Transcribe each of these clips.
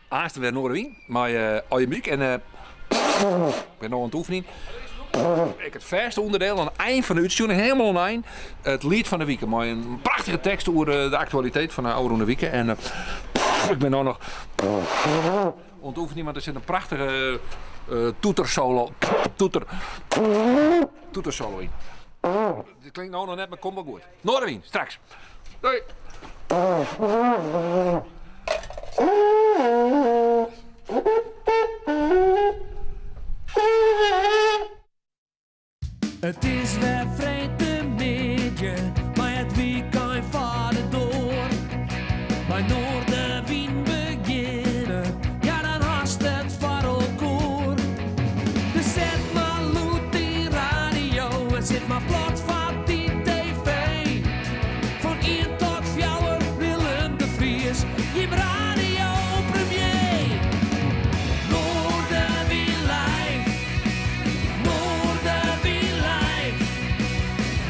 Aasten weer Noorderwien, maar Ojemuik en ik ben nog aan het oefenen. Ik het verste onderdeel aan het eind van de uitzending, helemaal online, het lied van de week. Maar een prachtige tekst over de actualiteit van de oude week. En ik ben nou nog aan het oefenen, want er zit een prachtige toetersolo in. Het klinkt nou nog net, maar komt wel goed. Noorderwien, straks. Doei. Het is weer vrijdagmiddag, maar het weekend vaart door. Bij Noorderwien beginnen, ja dan haast het varrelkoor. Dus zet maar loet die radio en zet maar plat van die tv. Van 1 tot 4 Willem de Vries, je radio premier. Noorderwien live, Noorderwien live,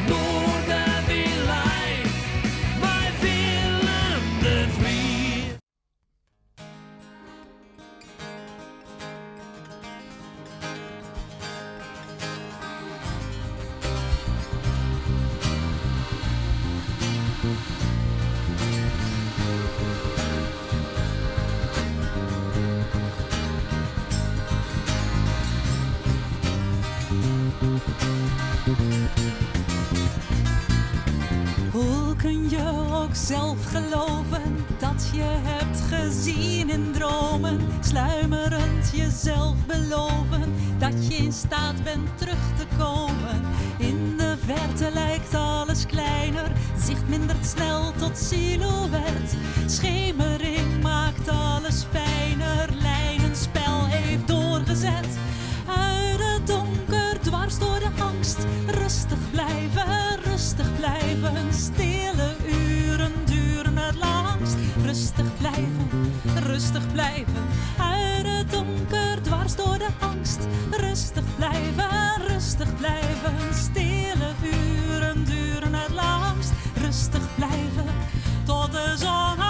Noorderwien live, bij Willem de Vries. Hoe kun je ook zelf geloven dat je hebt gezien in dromen? Sluimerend jezelf beloven dat je in staat bent terug te komen. In de verte lijkt alles kleiner, zicht mindert snel tot silhouet. Schemering maakt alles fijner, lijnenspel heeft doorgezet. Uit het donker, dwars door de angst, rustig blijven, stille uren duren het langst. Rustig blijven, uit het donker, dwars door de angst. Rustig blijven, stille uren duren het langst. Rustig blijven, tot de zon opkomt.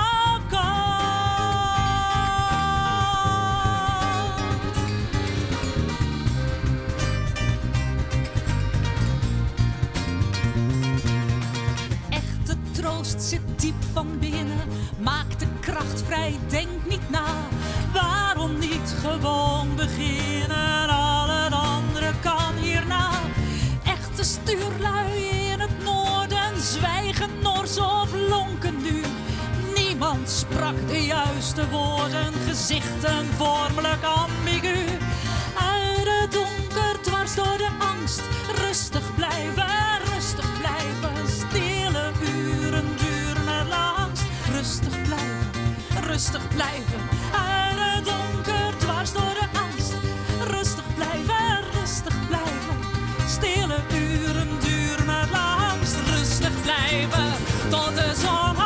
Echte troost zit diep van binnen, maak de kracht vrij, denk niet na. Waarom niet gewoon beginnen, al het andere kan hierna. Echte stuurlui in het noorden zwijgen nors of lonken nu. Niemand sprak de juiste woorden, gezichten vormelijk ambigu. Uit het donker, dwars door de angst, rustig blijven, stille uren duren het langst. Rustig blijven, uit het donker, dwars door de angst. Rustig blijven, stille uren duren het langst. Rustig blijven, tot de zon opkomt.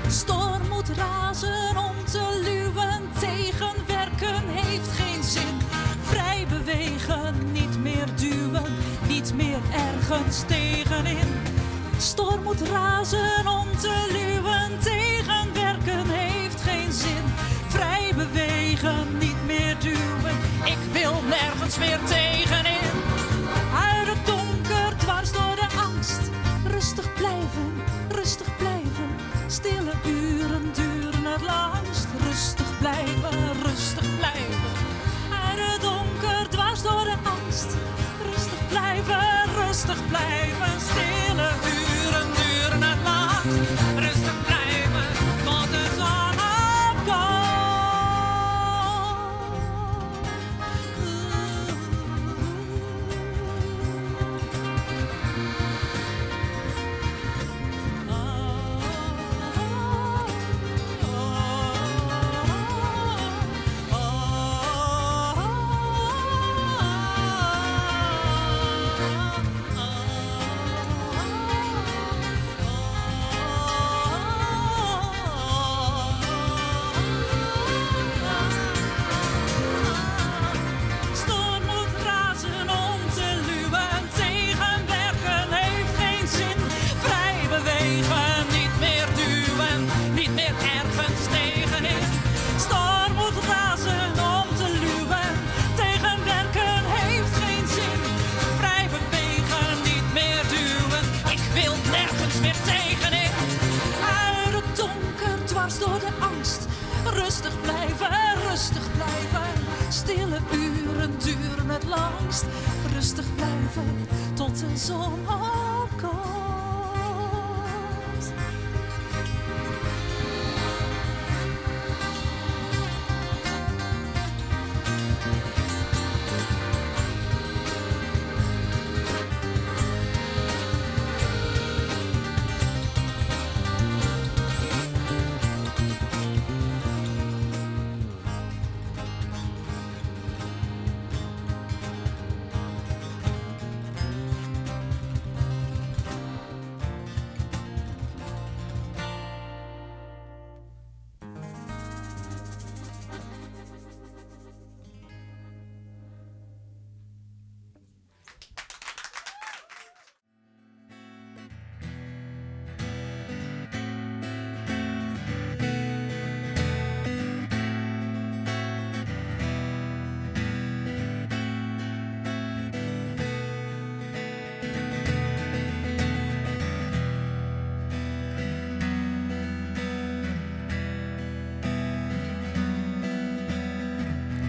Storm moet razen om te luwen, tegenwerken heeft geen zin. Vrij bewegen, niet meer duwen, niet meer ergens tegenin. Storm moet razen om te luwen, tegenwerken heeft geen zin. Vrij bewegen, niet meer duwen, ik wil nergens meer tegenin. Uit het donker, dwars door de angst, rustig blijven, stille uren duren het langst. Rustig blijven, uit het donker, dwars door de angst. Rustig blijven, stille uren duren het langst. Rustig blijven, tot de zon opkomt. rustig blijven. Stille uren duren het langst. Rustig blijven tot de zon opkomt.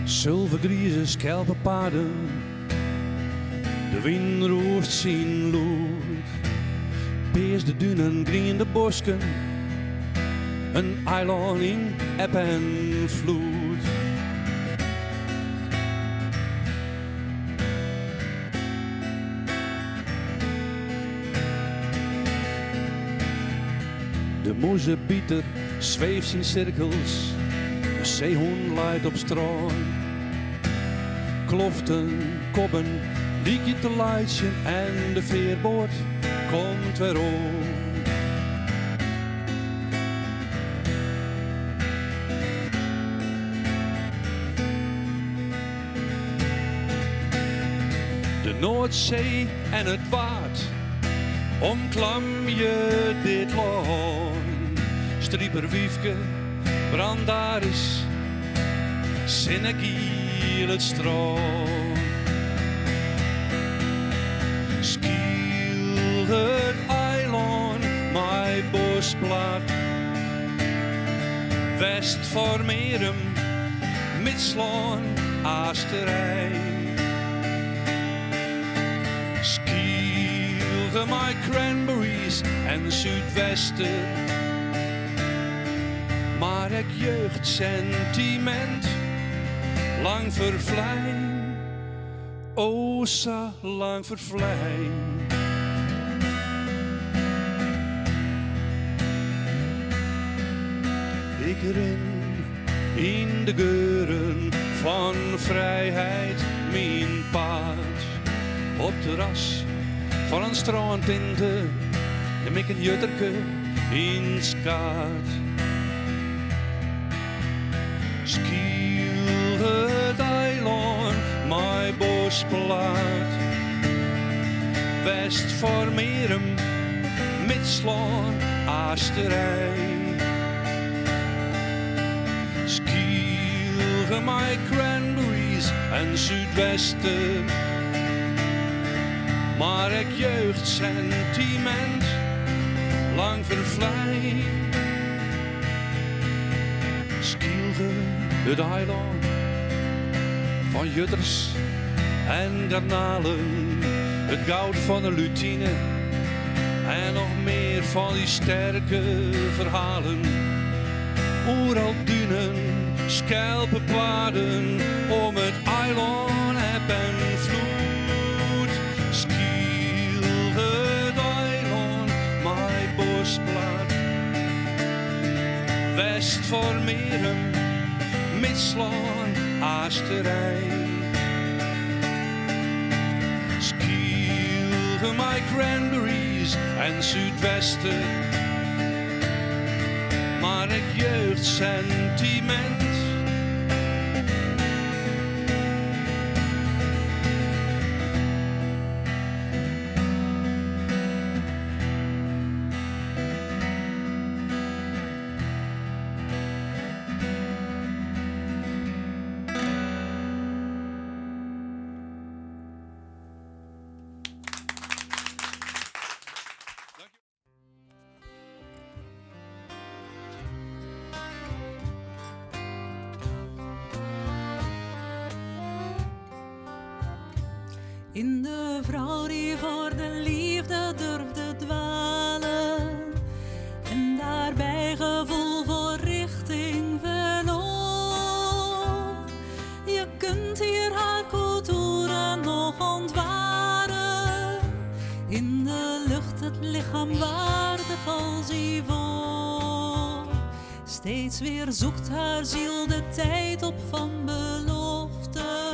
Zilvergrieze schelpenpaden, de wind roert zijn lood. Peers de duinen, grien de bosken, een eiland in eb en vloed. De moezebieter zweeft in cirkels, de zeehoen leidt op strand. Kloften, kobben, liekje te leidje en de veerboot komt weer om. De Noordzee en het waard, omklam je dit land. Strieperwiefke, brandaris, Sinnekiel het strand. Skiel het eiland, mijn bosblad. West voor Merum, Mitslaan, Aasterij. Skiel mijn cranberries en Zuidwesten. Maar ik jeugdsentiment lang vervlijn, o zo lang vervlijn. Ik ren in de geuren van vrijheid mijn paard. Op terras van een strandtinte neem ik een jutterke in skaat. Skiel het eiland, mijn bosplaat. West voor Merum, Mitslaan, Aasterij. Skiel mijn cranberries en Zuidwesten. Maar ik jeugdsentiment lang vervlijn. Skielge het eiland van jutters en garnalen, het goud van de lutine en nog meer van die sterke verhalen. Oeral dunen, schelpenpaden, om het eiland heb en vloed. Skiel het eiland, mijn bosplaat. West voor Merum, Mitslaan, Aasterij. Skiel mijn cranberries en Zuidwesten. Maar ik jeugdsentiment In de vrouw die voor de liefde durfde dwalen en daarbij gevoel voor richting verloor. Je kunt hier haar culturen nog ontwaren, in de lucht het lichaam waardig als ivoor. Steeds weer zoekt haar ziel de tijd op van belofte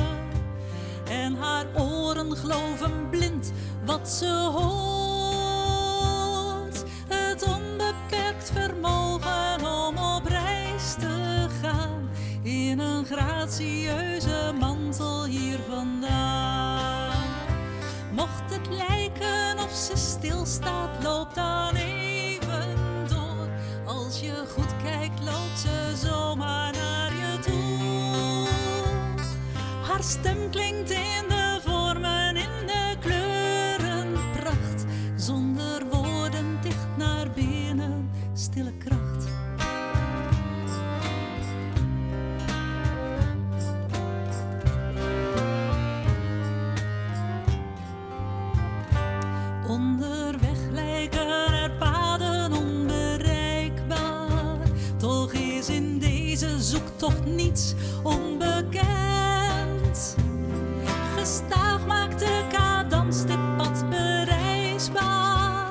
en haar oren geloven blind wat ze hoort. Het onbeperkt vermogen om op reis te gaan in een gratieuze mantel hier vandaan. Mocht het lijken of ze stilstaat, loopt dan even door. Als je goed kijkt, loopt ze zomaar naar je toe. Haar stem klinkt in de vormen, in de kleuren, pracht. Zonder woorden, dicht naar binnen, stille kracht. Onderweg lijken er paden onbereikbaar. Toch is in deze zoektocht niets onbekend. Gestaag maakt de cadans dit pad bereisbaar.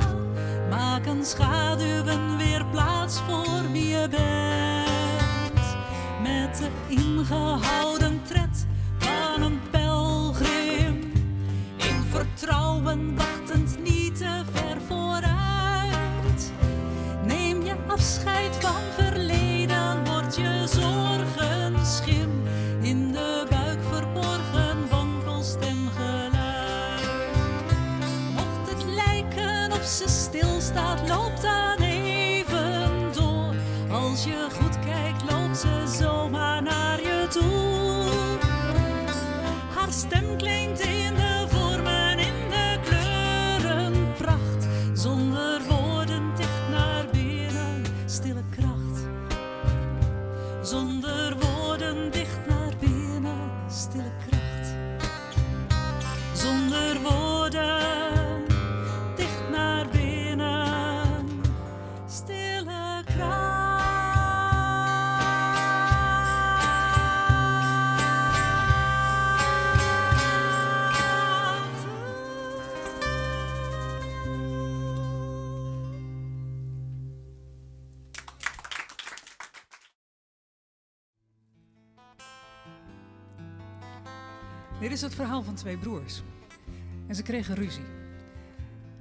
Maken schaduwen weer plaats voor wie je bent. Met de ingehouden tred van een pelgrim. In vertrouwen wachtend niet te ver vooruit. Neem je afscheid van verleden, wordt je zorgen schim. In de buik verborgen wankelstemgeluid. Mocht het lijken of ze stilstaat, loopt dan even door. Als je goed kijkt, loopt ze zomaar naar je toe. Haar stem klinkt in de vormen, in de kleuren, pracht. Zonder woorden, dicht naar binnen, stille kracht. Zonder woorden, dicht naar binnen, stille kracht. Zonder woorden, dicht naar binnen, stille kracht. Dit is het verhaal van 2 broers. En ze kregen ruzie.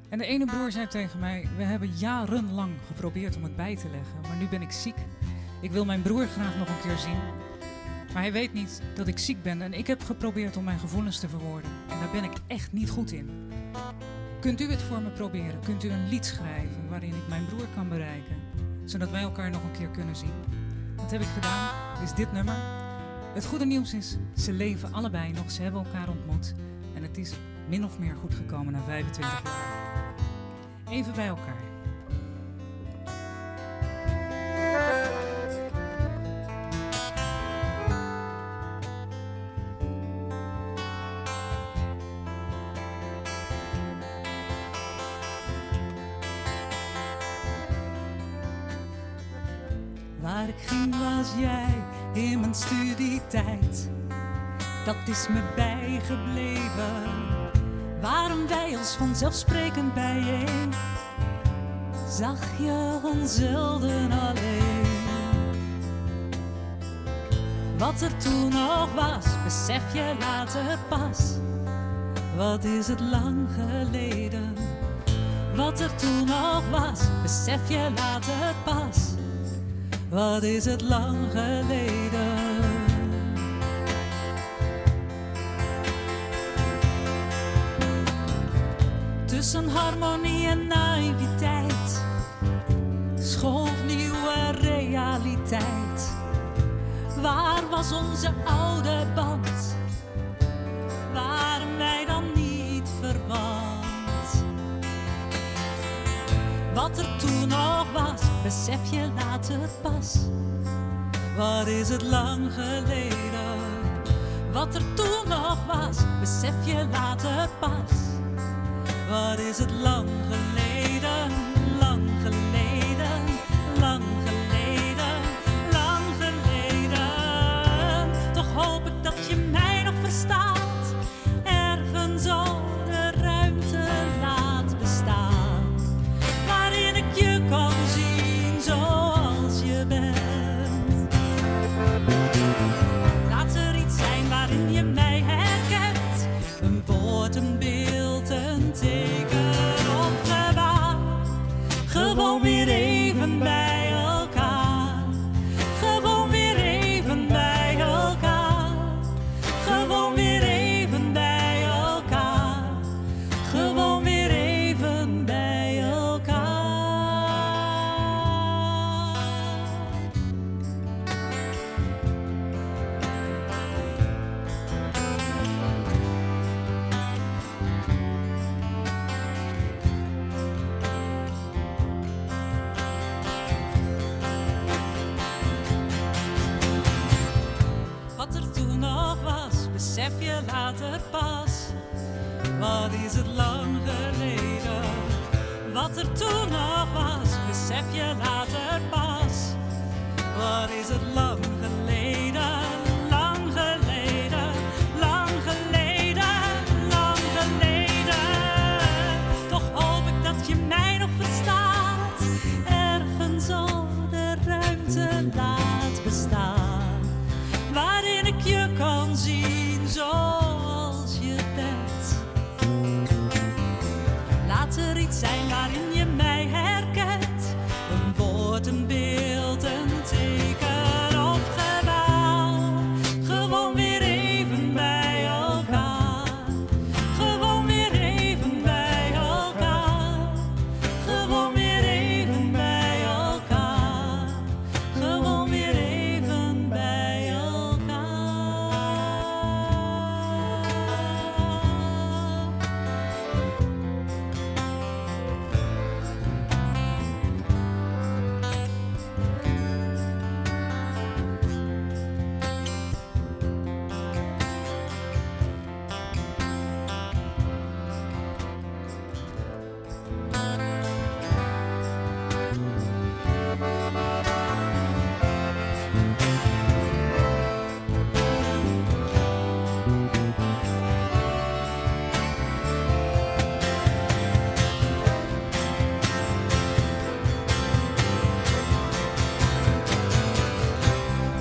En de ene broer zei tegen mij: we hebben jarenlang geprobeerd om het bij te leggen, maar nu ben ik ziek. Ik wil mijn broer graag nog een keer zien. Maar hij weet niet dat ik ziek ben en ik heb geprobeerd om mijn gevoelens te verwoorden. En daar ben ik echt niet goed in. Kunt u het voor me proberen? Kunt u een lied schrijven waarin ik mijn broer kan bereiken? Zodat wij elkaar nog een keer kunnen zien. Dat heb ik gedaan, is dit nummer. Het goede nieuws is, ze leven allebei nog, ze hebben elkaar ontmoet. En het is min of meer goed gekomen na 25 jaar. Even bij elkaar. Waar ik ging was jij in mijn studietijd. Dat is me bijgebleven. Waren wij ons vanzelfsprekend bijeen? Zag je ons zelden alleen? Wat er toen nog was, besef je later pas. Wat is het lang geleden? Wat er toen nog was, besef je later pas. Wat is het lang geleden? Tussen harmonie en naïviteit schoof nieuwe realiteit. Waar was onze oude band? Waren wij dan niet verwant? Wat er toen nog was, besef je later pas. Wat is het lang geleden? Wat er toen nog was, besef je later pas. Wat is het lang geleden, lang geleden, lang geleden, lang geleden. Toch hoop ik dat je mij nog verstaat, ergens al de ruimte laat bestaan, waarin ik je kan zien zoals je bent. Laat er iets zijn waarin je mij herkent, een woord, een beeld, een teken of gebaar. Gewoon weer even bij elkaar, gewoon weer even bij elkaar, gewoon weer even bij elkaar, gewoon weer even bij elkaar. Wat er toen nog was, besef je later pas. Wat is het lang geleden? Wat er toen nog was, besef je later pas. Wat is het lang geleden? Lang geleden, lang geleden, lang geleden. Toch hoop ik dat je mij nog verstaat, ergens al de ruimte laat bestaan, waarin ik je kan zien zoals je bent. Laat er iets zijn waarin je mij herkent, een woord, een beeld, een teken of gebaar. Gewoon weer even bij elkaar, gewoon weer even bij elkaar, gewoon weer even bij elkaar, gewoon weer even bij elkaar.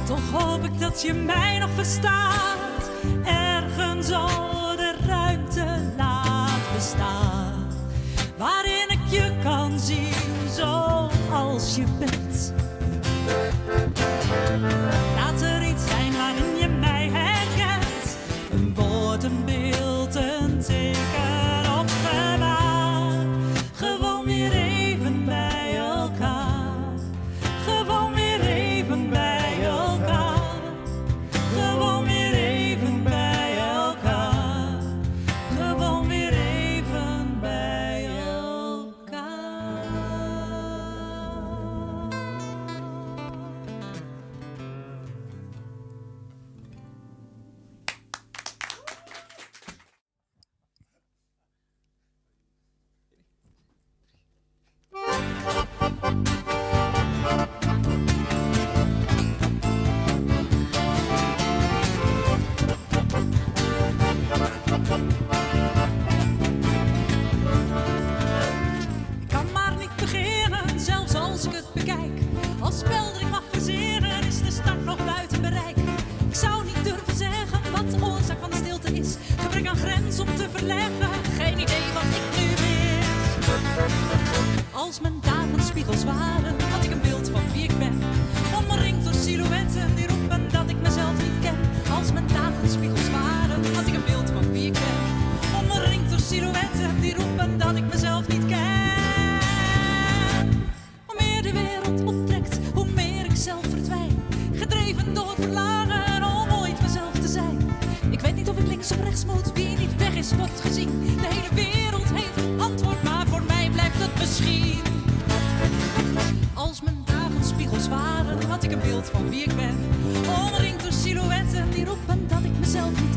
Toch hoop ik dat je mij nog verstaat, ergens al de ruimte laat bestaan, waarin ik je kan zien zoals je bent. Laat er iets zijn waarin je mij herkent, een woord, een beeld, een teken of gebaar. Gewoon weer even bij elkaar, gewoon weer even bij elkaar, gewoon weer even bij elkaar, gewoon weer even bij elkaar. Ik kan maar niet beginnen, zelfs als ik het bekijk. Als spel dat ik mag verzinnen, is de start nog buiten bereik. Ik zou niet durven zeggen wat de oorzaak van de stilte is. Gebrek aan grens om te verleggen, geen idee wat ik nu mis. Als mijn dagen spiegels waren, had ik een beeld van wie ik ben. Omringd door silhouetten die roepen dat ik mezelf niet ken. Als mijn dagen spiegels waren, had ik een beeld van wie ik ben. Omringd door silhouetten die roepen dat ik mezelf niet ken. Hoe meer de wereld optrekt, hoe meer ik zelf verdwijn. Gedreven door verlangen om ooit mezelf te zijn. Ik weet niet of ik links of rechts moet, wie niet weg is wordt gezien. De hele wereld heeft een antwoord, maar voor mij blijft het misschien. Als mijn dagen spiegels waren, had ik een beeld van wie ik ben. Omringd door silhouetten die roepen dat ik mezelf niet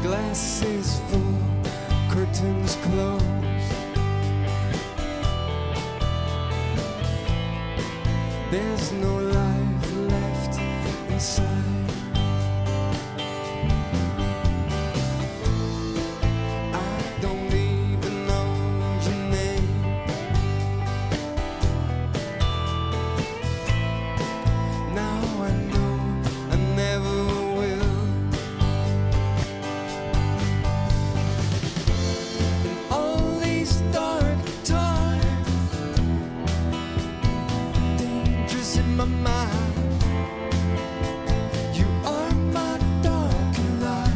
glass is full, curtains closed. There's no life left inside. I don't even know your name. Now I know I never will. In all these dark times, dangerous in my mind. You are my dark light.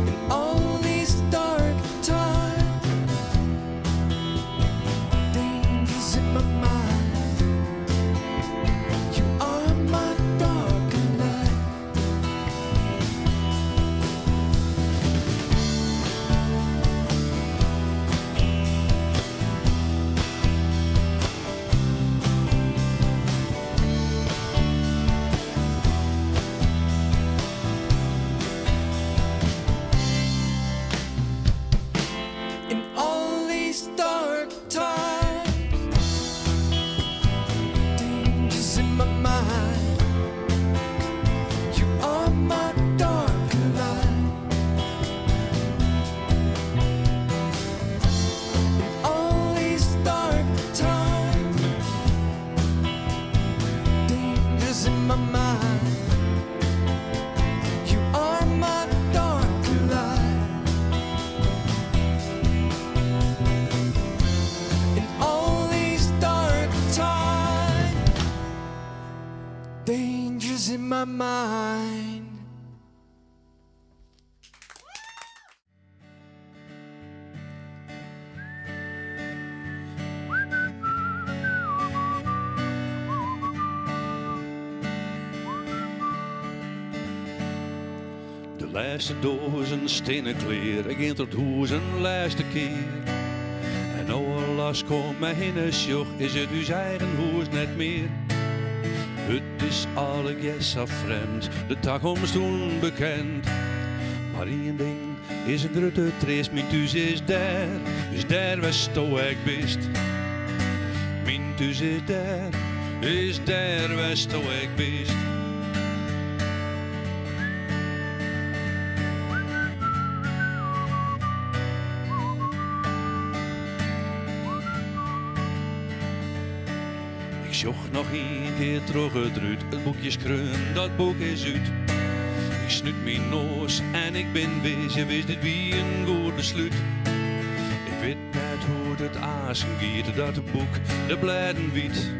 In all these dark times, dangerous in my mind. You are my dark light. In all these dark times, dangers in my mind. You are my dark light. In all these dark times, dangers in my mind. You are my dark light. In all these dark times, dangers in my mind. De laatste dozen stenen kleer, ik ging tot hoes een laatste keer. En nou alles komt mij in een sjoch, is het uw eigen hoes net meer. Het is alle gessa vreemd, de toekomst onbekend. Maar één ding is een grote trist, mijn thuis is daar waar sto ik bist. Mijn thuis is daar waar sto ik bist. Ik zocht nog een keer terug het ruut, het boekje skreun, dat boek is uit. Ik snuit mijn noos en ik ben wezen, wist dit wie een goed besluit. Ik weet net hoe het azen giet, dat het boek de bladen wiet.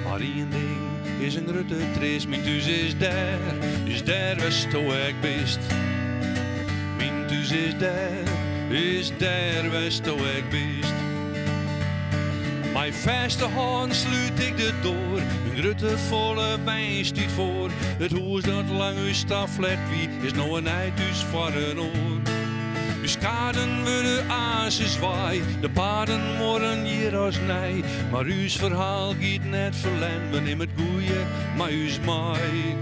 Maar één ding is een grote trist, mijn thuis is daar waar sto ik bist. Mijn thuis is daar waar sto ik bist. Mijn vaste hand sluit ik de door, een grote volle wijn stiet voor. Het hoes dat lang uw staf let wie, is nou een eindhuis voor een oor. Uw skaden worden azen zwaai, de paarden worden hier als nij. Maar uw verhaal giet net verlen, we nemen het goeie, maar u's mij.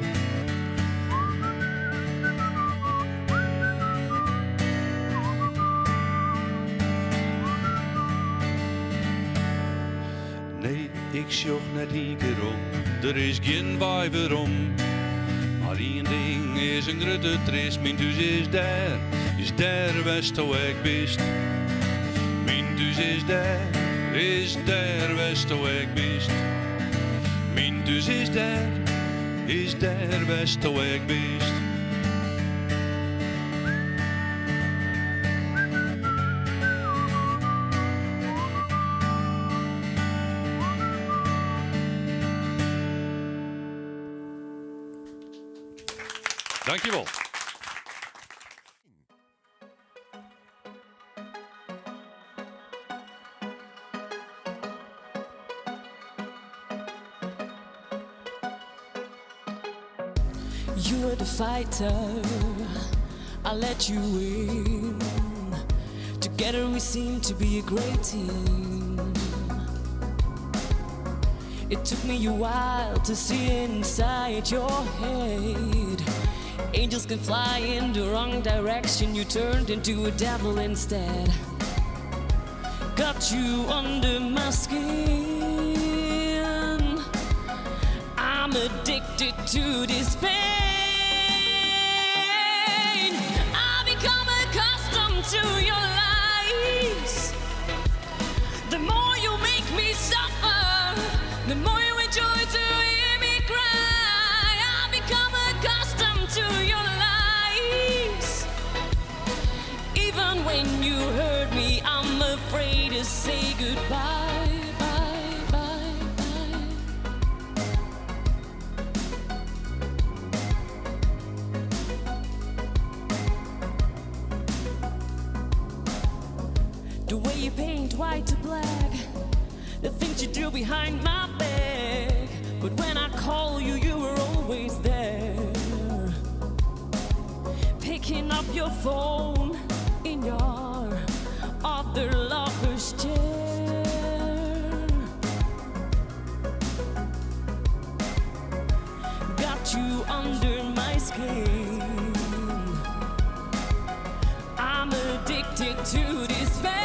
Nee, ik zocht net één keer om, er is geen wijver om. Maar één ding is een grote trist, mijn thuis is daar waar sto ik bist. Mijn thuis is daar waar sto ik bist. Mijn thuis is daar waar sto ik bist. Dankjewel. You were the fighter, I let you in. Together we seem to be a great team. It took me a while to see inside your head. Angels can fly in the wrong direction. You turned into a devil instead. Got you under my skin. I'm addicted to this pain. I become accustomed to your lies. The more you make me suffer, the more you enjoy to hear me cry. I become accustomed to your lies. Even when you hurt me, I'm afraid to say goodbye. Bye, bye, bye. The way you paint white to black, the things you do behind my back. But when I call you, you were always there. Picking up your phone in your other lover's chair. Got you under my skin. I'm addicted to this pain.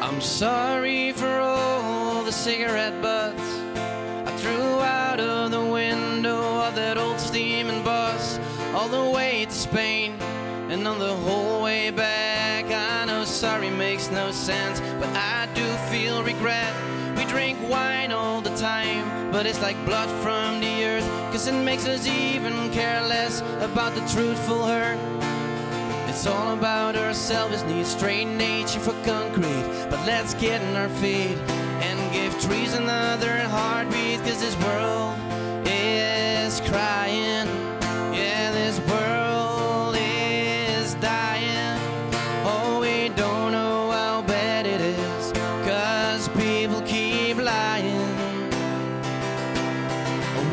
I'm sorry for all the cigarette butts I threw out of the window of that old steaming bus, all the way to Spain and on the whole way back. I know sorry makes no sense, but I do feel regret. We drink wine all the time, but it's like blood from the earth, 'cause it makes us even care less about the truthful hurt. It's all about ourselves, need straight nature for concrete. But let's get on our feet and give trees another heartbeat, 'cause this world is crying. Yeah, this world is dying. Oh, we don't know how bad it is, 'cause people keep lying.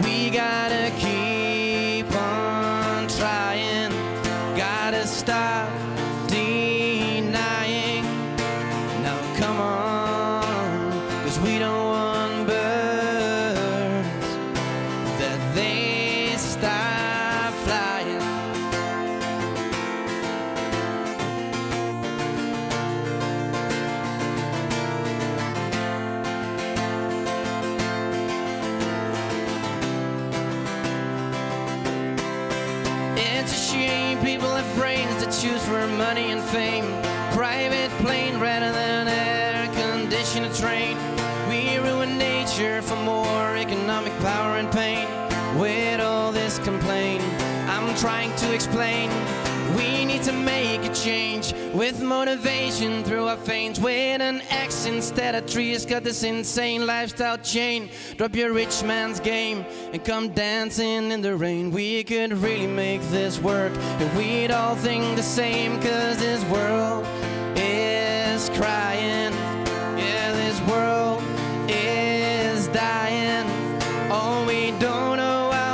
We gotta keep on trying. Gotta stop denying. Now come on, 'cause we don't want birds that they stop flying. It's a shame people have brains that choose for money and fame. Private plane rather than air-conditioned train. We ruin nature for more economic power and pain. With all this complaint, I'm trying to explain. We need to make a change with motivation through our veins. With an X instead of trees, got this insane lifestyle chain. Drop your rich man's game and come dancing in the rain. We could really make this work if we'd all think the same, 'cause this world is crying. Yeah, this world is dying. Oh, we don't know how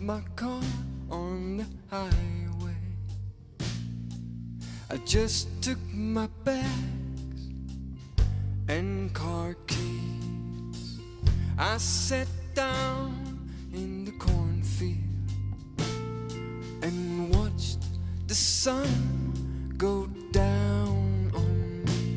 my car on the highway. I just took my bags and car keys. I sat down in the cornfield and watched the sun go down on me.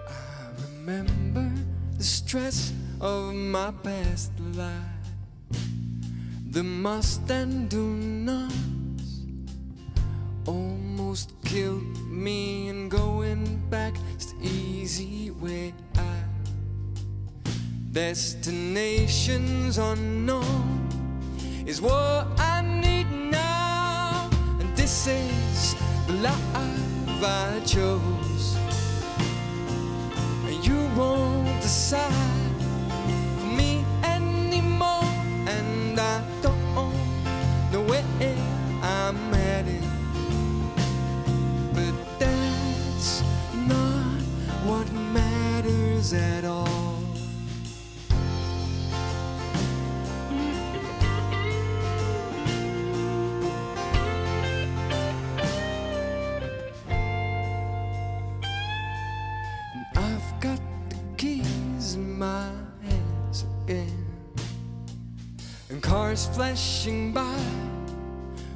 I remember the stress of my past life, the must and do nots almost killed me, and going back is the easy way out. Destinations unknown is what I need now, and this is the life I chose. And you won't decide for me anymore, and I don't know where I'm headed. But that's not what matters at all. And I've got the keys in my hands again, and cars flashing by,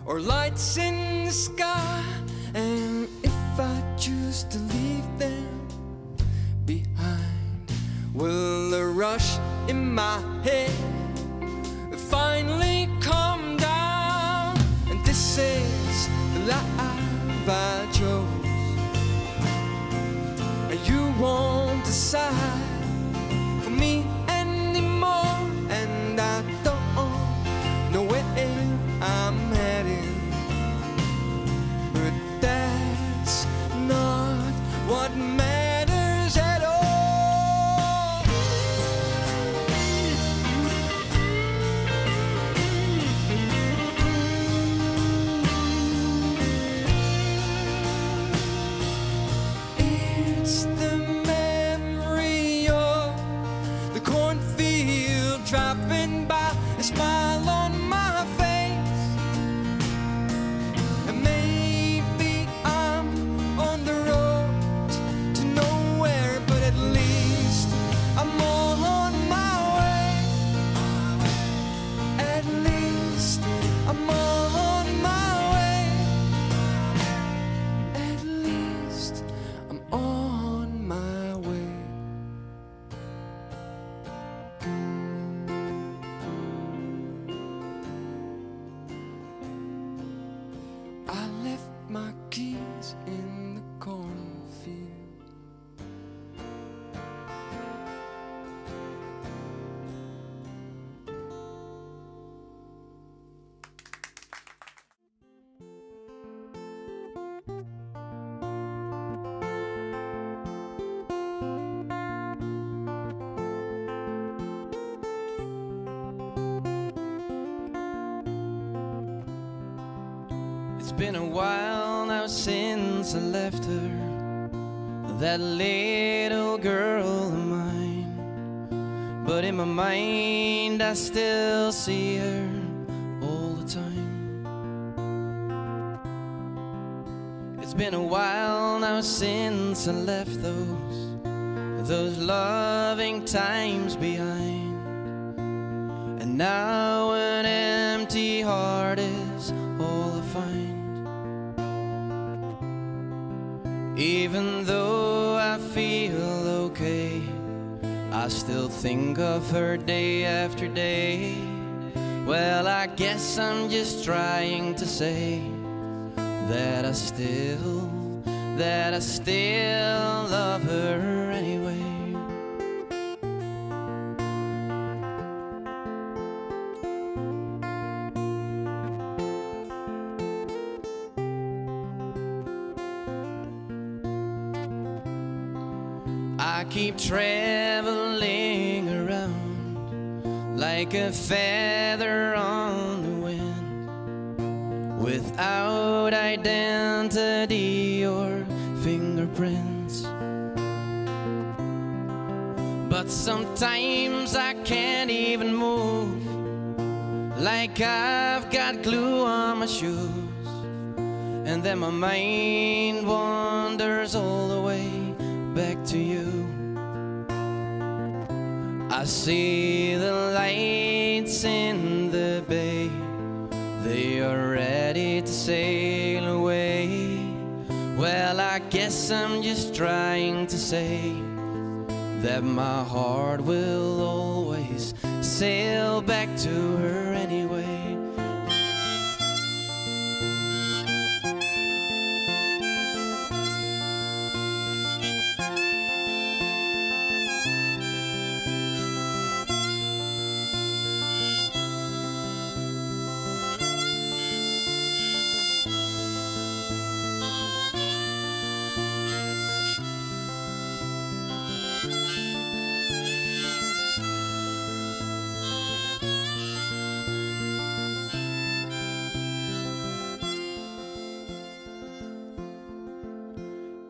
or lights in the sky. And if I choose to leave them behind, will the rush in my head finally calm down? And this is the life I chose, and you won't decide for me anymore, and I don't know where I'm heading. But that's not what matters at all. It's the memory of the cornfield driving by, a smile on my face. And maybe I'm on the road to nowhere, but at least I'm on my way. At least I'm on my way. At least I'm on my way. I left my keys in the cornfield. It's been a while now since I left her, that little girl of mine. But in my mind I still see her all the time. It's been a while now since I left those loving times behind. And now an empty heart is all I find. Even though I feel okay, I still think of her day after day. Well, I guess I'm just trying to say that I still love her anyway. I keep traveling around like a feather on the wind, without identity or fingerprints. But sometimes I can't even move, like I've got glue on my shoes, and then my mind wanders all the way back to you. I see the lights in the bay, they are ready to sail away. Well, I guess I'm just trying to say that my heart will always sail back to her anyway.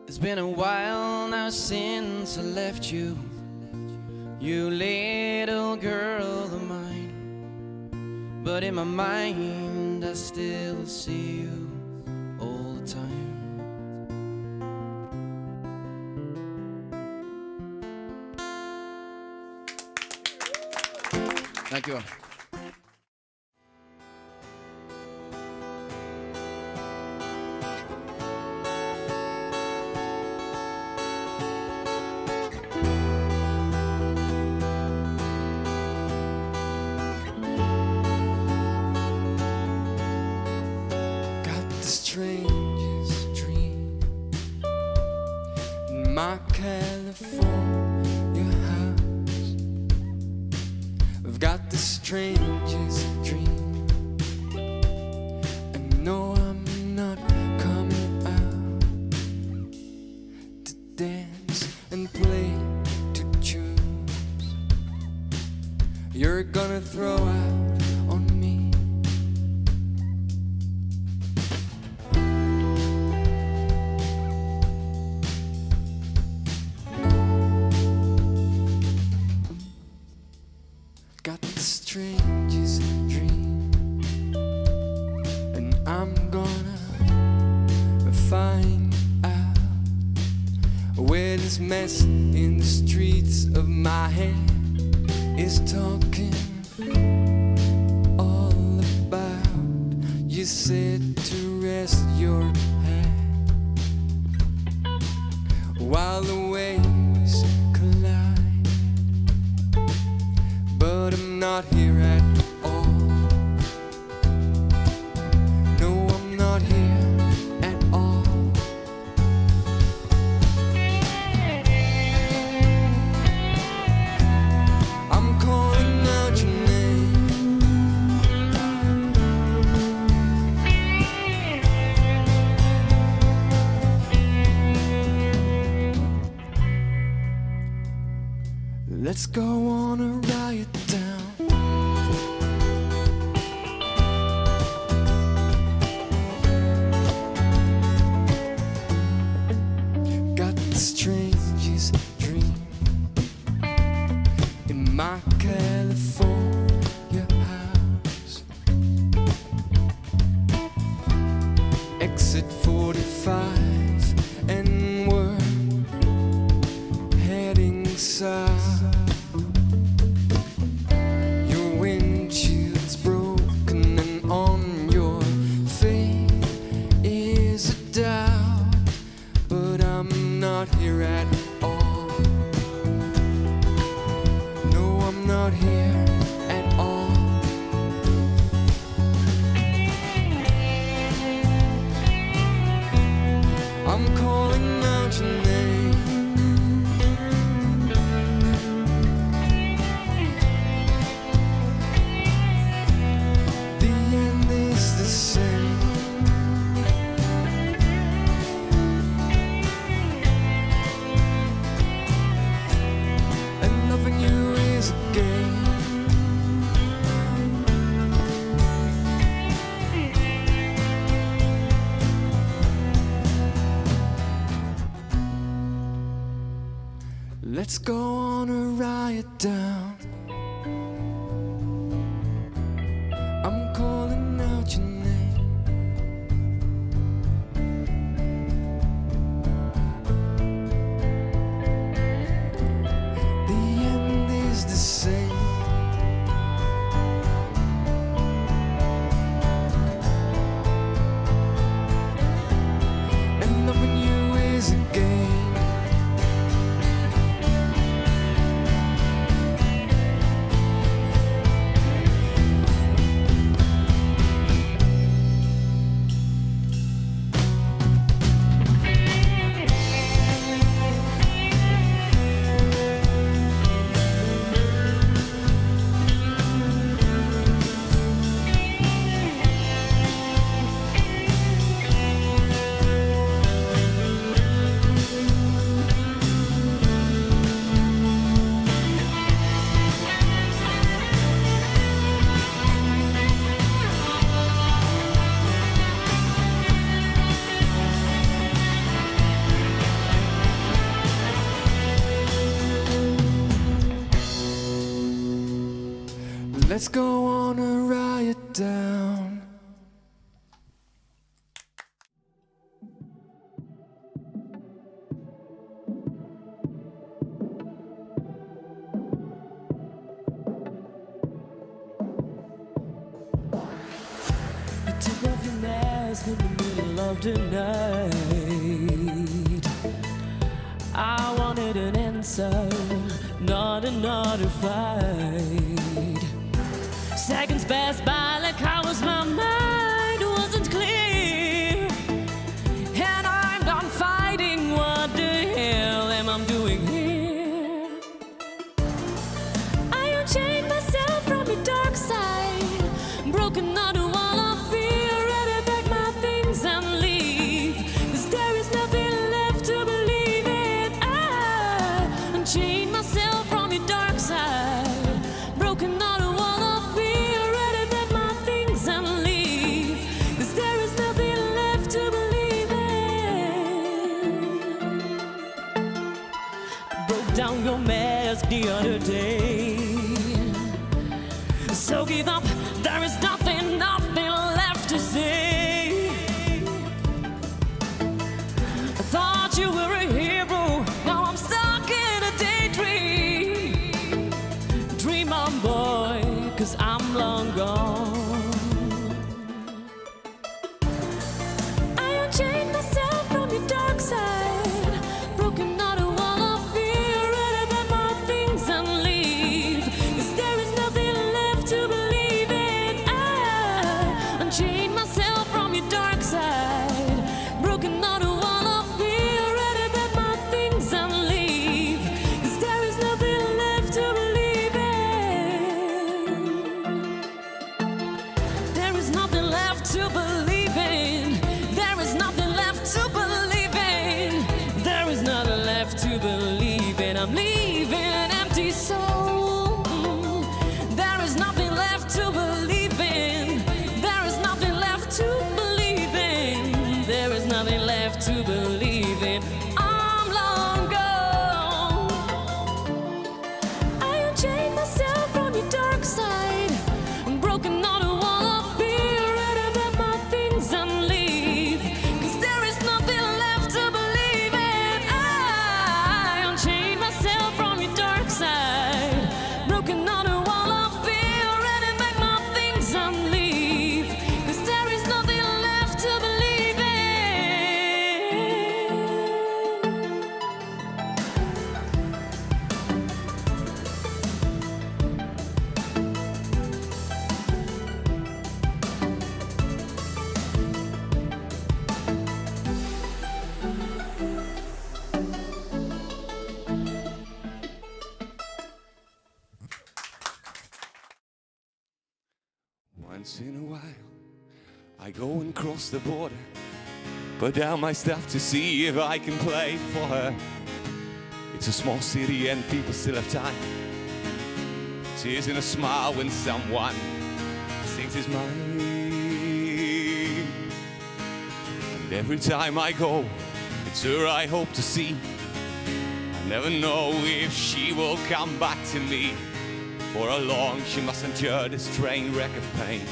It's been a while now since I left you, you little girl of mine. But in my mind I still see you all the time. Dankjewel. Strangest dream in my California house. I've got the strangest dream, and no, I'm not coming out to dance and play to tunes you're gonna throw out on me. Got the strangest dream, and I'm gonna find out where this mess in the streets of my head is talking all about. You said to rest your head while the waves collide, but I'm not here at all. No, I'm not here at all. I'm calling out your name. Let's go on a riot down. Got the strangest dream in my California house. Exit 45, and we're heading south. Let's go on a riot down. I'm calling out your name. The end is the same. And loving you is a game. Let's go on a riot down. You took off your mask in the middle of the night. I wanted an answer, not another fight. Seconds passed by like hours, my mind wasn't clear. And I'm done fighting, what the hell am I doing here? I unchained myself from the dark side, broken on the wall of fear, ready to pack my things and leave. 'Cause there is nothing left to believe in. I unchained myself from the dark side, broken on the wall of fear, ready to pack my things and leave. 'Cause there is nothing left to believe in. I broke down your mask the other day. So give up, there is nothing left to say. I thought you were a hero, now I'm stuck in a daydream. Dream on, boy, 'cause I'm long gone. I unchained myself from the dark side, broken on a wall of fear, ready to pack my things and leave. 'Cause there is nothing left to believe in. I unchained myself from your dark side, broken on a wall of fear, ready to pack my things and leave. 'Cause there is nothing left to believe in. There is nothing left to believe in. There is nothing left to believe in. There is nothing left to believe in. I'm leaving an empty soul. There is nothing left to believe in. There is nothing left to believe in. There is nothing left to believe in. I'm long gone. I unchained myself from your dark side, I'm broken on a wall of fear, ready to pack my things and leave. 'Cause there is nothing left to believe in. I unchained myself from your dark side, broken on a wall of fear, ready to pack my things and leave. 'Cause there is nothing left to believe in. Once in a while, I go and cross the border, put down my stuff to see if I can play for her. It's a small city and people still have time. Tears and a smile when someone sings his mind. And every time I go, it's her I hope to see. I Never know if she will come back to me. For how long she must endure this train wreck of pain.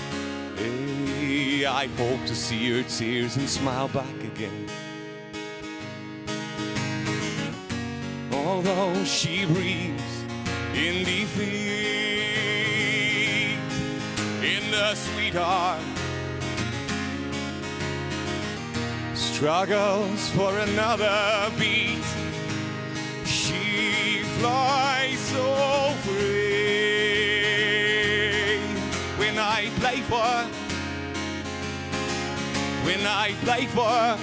Hey, I hope to see her tears and smile back again. Although she breathes in defeat, in the sweetheart struggles for another beat. She flies so free. When I play for her, when I play for her,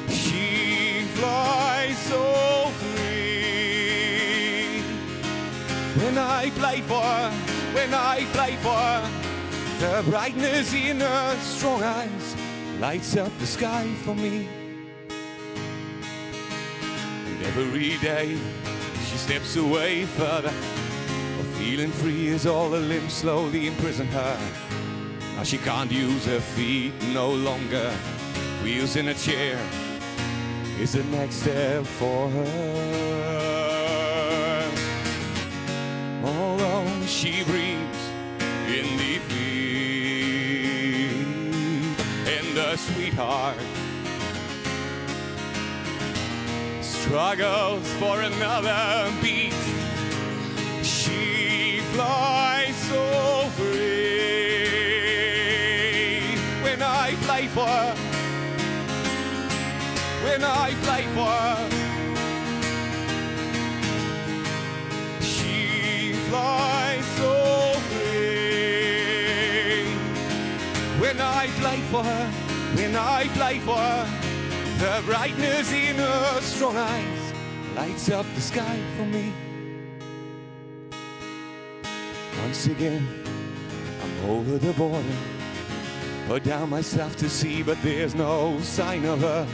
she flies so free. When I play for her, when I play for her, the brightness in her strong eyes lights up the sky for me. And every day she steps away further, feeling free as all her limbs slowly imprison her. Now she can't use her feet no longer. Wheels in a chair is the next step for her. Although she breathes in defeat, and the sweetheart struggles for another beat, she flies so free. When I play for her, when I play for her, she flies so free. When I play for her, when I play for her, the brightness in her strong eyes lights up the sky for me. Once again, I'm over the border, put down myself to sea, but there's no sign of her.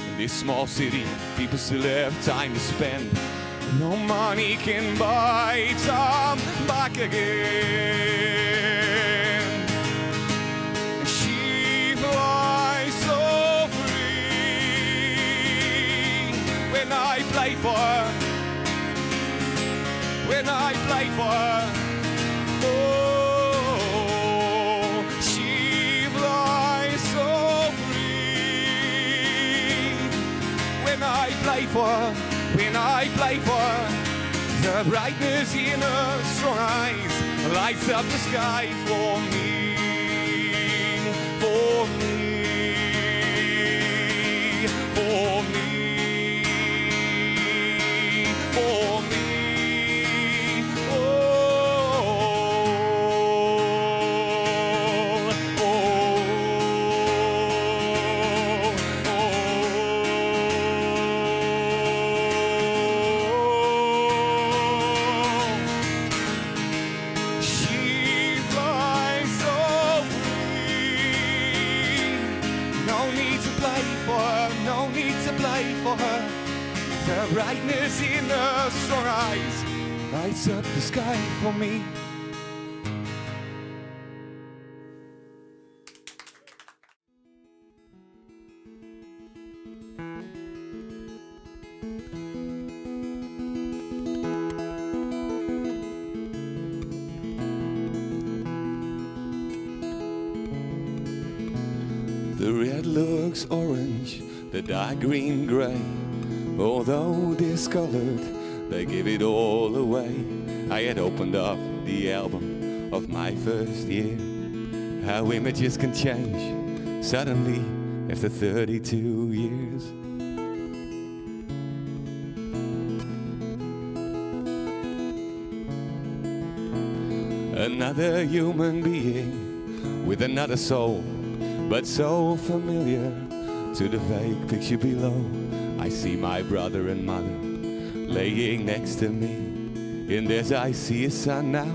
In this small city, people still have time to spend. No money can buy time back again. She flies so free. When I play for her, when I play for her, oh, she flies so free. When I play for her, when I play for her, the brightness in her strong eyes lights up the sky for me, for me, for me, for me. The brightness in her strong eyes lights up the sky for me. The red looks orange, the dark green grey. Although discolored, they give it all away. I had opened up the album of my first year. How images can change suddenly after 32 years. Another human being with another soul, but so familiar to the vague picture below. I see my brother and mother laying next to me, and as I see a sun now,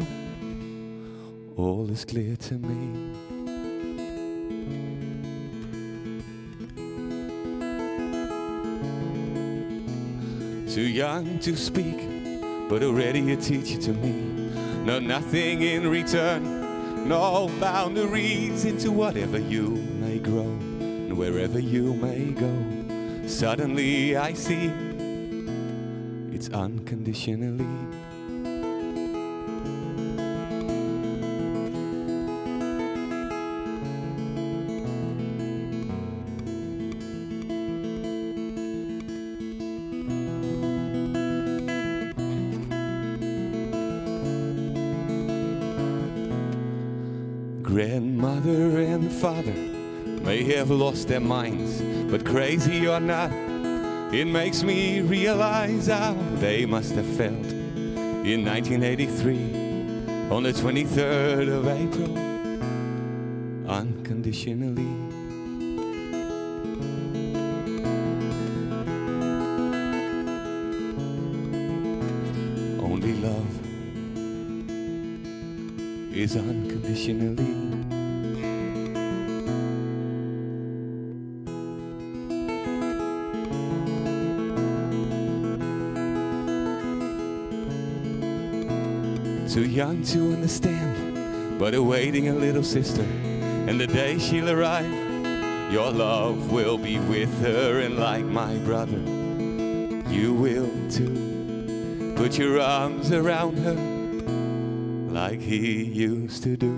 all is clear to me. Too young to speak, but already a teacher to me. No, nothing in return, no boundaries into whatever you may grow, and wherever you may go. Suddenly I see it's unconditionally. Grandmother and father may have lost their minds, but crazy or not, it makes me realize how they must have felt in 1983 on the 23rd of April, unconditionally. Only love is unconditionally. Too young to understand, but awaiting a little sister, and the day she'll arrive, your love will be with her, and like my brother, you will too. Put your arms around her like he used to do.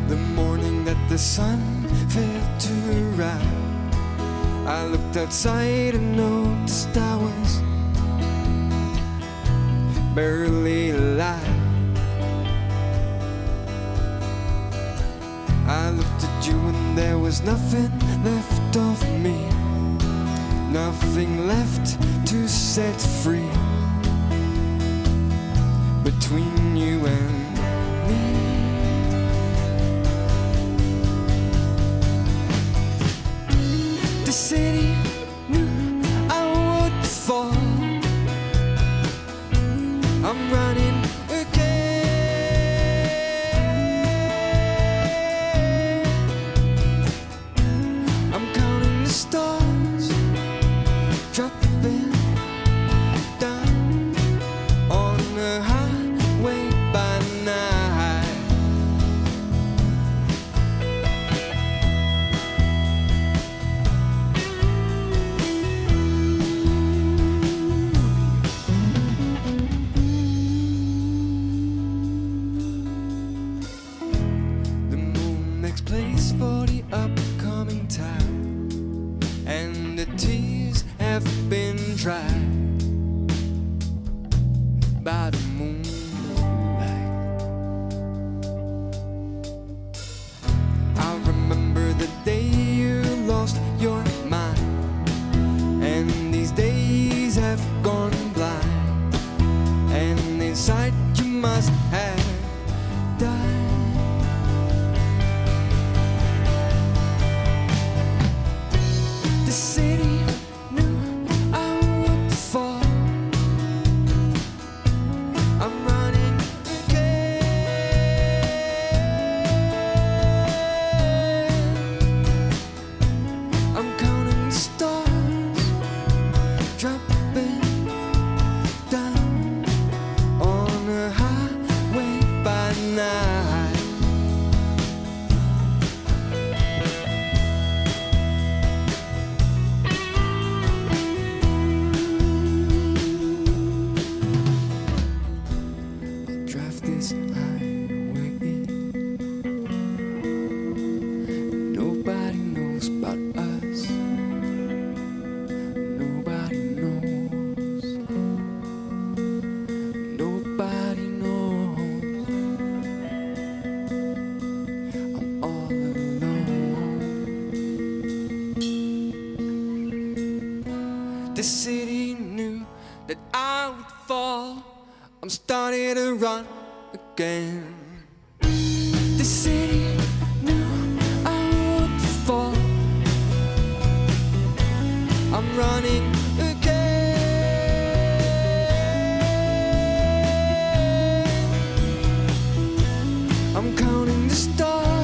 The morning that the sun failed to rise, I looked outside and noticed I was barely alive. I looked at you and there was nothing left of me, nothing left to set free between you and me. The city knew I would fall. I'm running again. I'm counting the stars, dropping down on the highway by night. The moon makes place for the upcoming tide, and the tears have been dried by the moonlight. I remember the day you lost your mind, and these days have gone blind, and inside you must have died. The city knew I would fall. I'm running again. I'm counting the stars, dropping down on a highway by night. I'll drive this highway. Nobody knows about us. Nobody knows. Nobody knows. I'm all alone. The city knew that I would fall. I'm starting to run again. The city knew I would fall. I'm running again. I'm counting the stars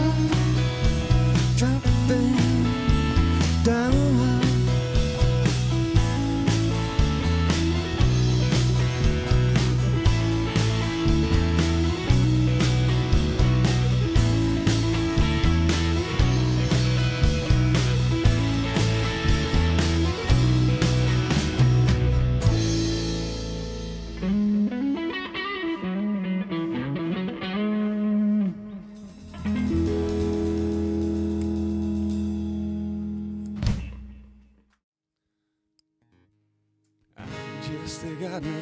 dropping down. Just a gardener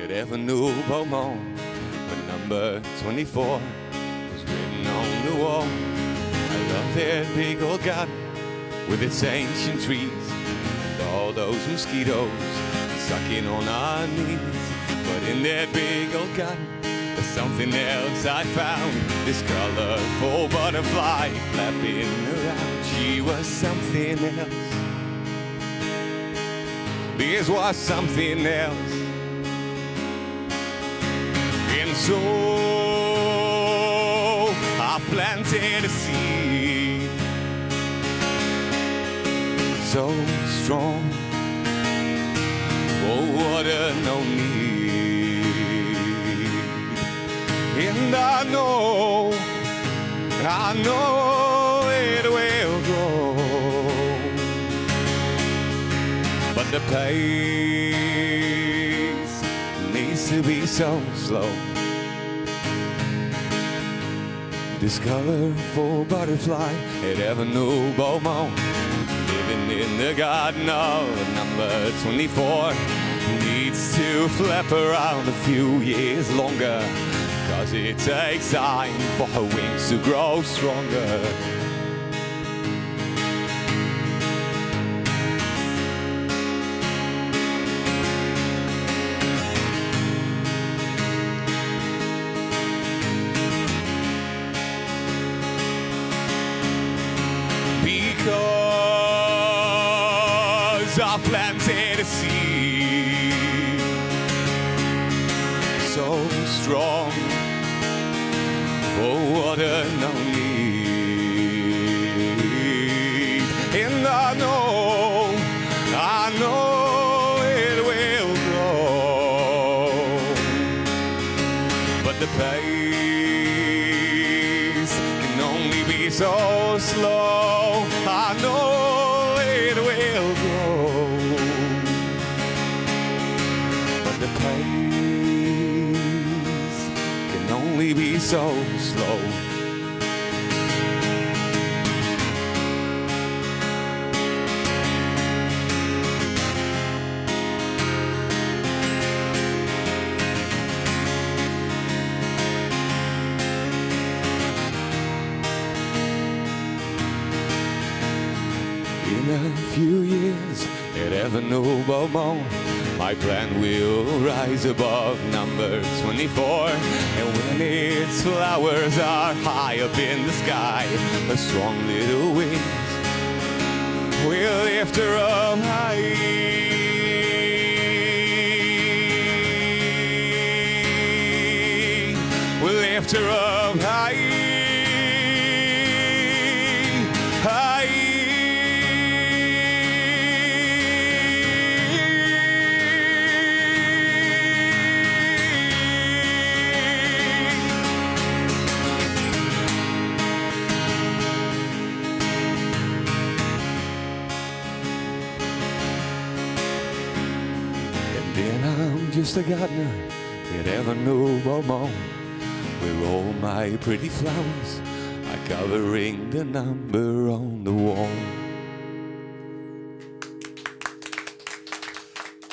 at Avenue Beaumont, but number 24 was written on the wall. I love that big old garden with its ancient trees and all those mosquitoes sucking on our knees. But in that big old garden, there's something else I found. This colorful butterfly flapping around. She was something else. This was something else. And so I planted a seed so strong, oh water no need. And I know it will grow, but the pace needs to be so slow. This colorful butterfly at Avenue Beaumont, living in the garden of number 24, needs to flap around a few years longer, 'cause it takes time for her wings to grow stronger. Because I planted a seed so strong for water no need. And I know it will grow, but the pace can only be so slow. I know it will grow, but the pace can only be so slow. In a few years at Avenue Beaumont, my plant will rise above number 24. And when its flowers are high up in the sky, her strong little wings will lift her up high. Will lift her up high. Then I'm just a gardener at Avenue Beaumont, where all my pretty flowers are covering the number on the wall.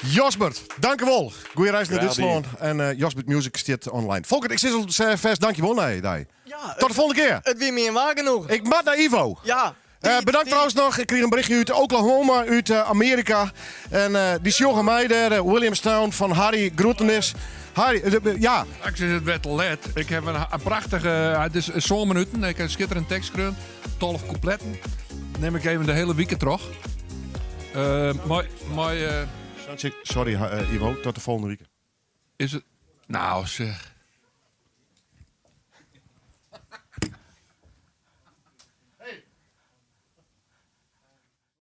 Josbert, dankjewel. Goeie reis naar Duitsland. En Josbert Music staat online. Volkert, ik zit al vers, dankjewel. Nee. Ja, tot de volgende keer. Het weer meer waar genoeg. Ik maak naar Ivo. Ja. Bedankt trouwens nog. Ik kreeg een berichtje uit Oklahoma, uit Amerika. En die sjoegen mij daar, Williamstown, van Harry Groetenis. Harry, ja. Ik zit het werd let. Ik heb een prachtige, het is zo'n minuten. Ik heb een schitterend tekst geschreven. 12 coupletten. Neem ik even de hele week terug. Sorry Ivo, tot de volgende week. Is het? Nou zeg.